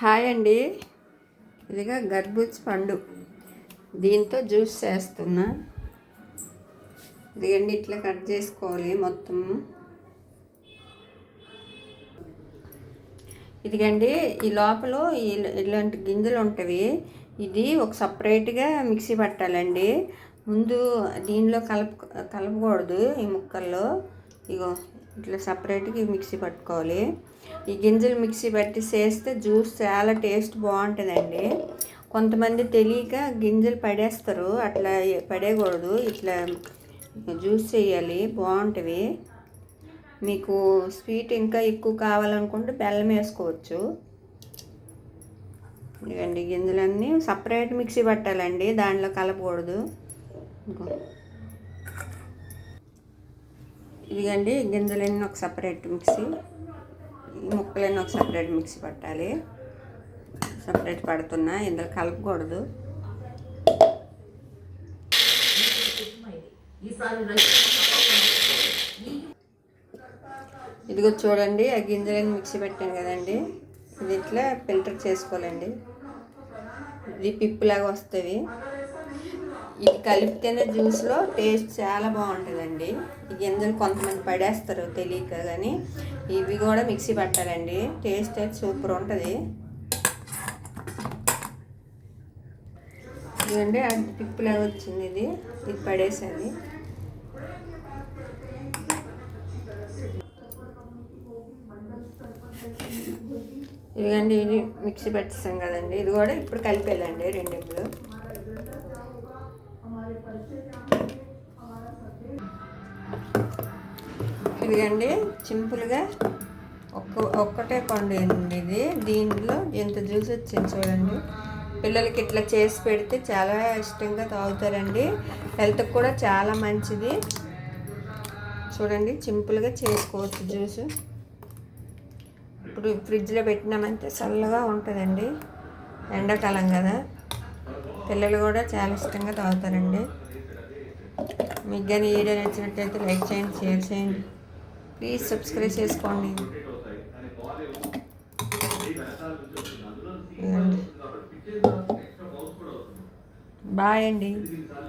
Hi అండి. ఇదిగా గర్బూజ పండు, దీంతో జ్యూస్ చేస్తున్నా. ఇదిగండి, ఇట్లా కట్ చేసుకోవాలి మొత్తం. ఇదిగండి, ఈ లోపల ఇలాంటి గింజలు ఉంటవి. ఇది ఒక సపరేట్గా మిక్సీ పట్టాలండి. ముందు దీనిలో కలపకూడదు. ఈ ముక్కల్లో ఇగో ఇట్లా సపరేట్గా మిక్సీ పట్టుకోవాలి. ఈ గింజలు మిక్సీ పట్టి చేస్తే జ్యూస్ చాలా టేస్ట్ బాగుంటుందండి. కొంతమంది తెలియక గింజలు పడేస్తారు, అట్లా పడేయకూడదు. ఇట్లా జ్యూస్ చేయాలి, బాగుంటుంది. మీకు స్వీట్ ఇంకా ఎక్కువ కావాలనుకుంటే బెల్లం వేసుకోవచ్చు. ఇదిగండి, గింజలన్నీ సపరేట్ మిక్సీ పట్టాలండి, దాంట్లో కలపకూడదు. ఇదిగండి, గింజలన్నీ ఒక సపరేట్ మిక్సీ, ముక్కలన్నీ ఒక సపరేట్ మిక్సీ పట్టాలి. సపరేట్ పడుతున్నా, ఇందులో కలపకూడదు. ఇదిగో చూడండి, ఆ గింజలన్నీ మిక్సీ పెట్టాను కదండి, ఇది ఇట్లా ఫిల్టర్ చేసుకోవాలండి. ఇది పిప్పులాగా వస్తుంది. ఇది కలిపితేనే జ్యూస్లో టేస్ట్ చాలా బాగుంటుందండి. ఈ గింజలు కొంతమంది పడేస్తారు తెలియక, కానీ ఇవి కూడా మిక్సీ పట్టాలండి. టేస్ట్ అయితే సూపర్ ఉంటుంది. ఇదండి, అది పిప్పులాగా వచ్చింది. ఇది పడేసేది. ఇదిగండి, ఇది మిక్సీ పెట్టేస్తాం కదండి, ఇది కూడా ఇప్పుడు కలిపేయాలండి రెండింటిలో. ఇదిగండి, సింపుల్గా ఒక్కటే పండు అండి ఇది. దీనిలో ఎంత జ్యూస్ వచ్చింది చూడండి. పిల్లలకి ఇట్లా చేసి పెడితే చాలా ఇష్టంగా తాగుతారండి. హెల్త్కి కూడా చాలా మంచిది. చూడండి, సింపుల్గా చేసుకోవచ్చు జ్యూస్. ఇప్పుడు ఫ్రిడ్జ్లో పెట్టినామంటే చల్లగా ఉంటుందండి. ఎండాకాలం కదా, పిల్లలు కూడా చాలా ఇష్టంగా తాగుతారండి. మీకు కానీ వీడియో నచ్చినట్లయితే లైక్ చేయండి, షేర్ చేయండి, ప్లీజ్ సబ్స్క్రైబ్ చేసుకోండి. బాయ్ అండి.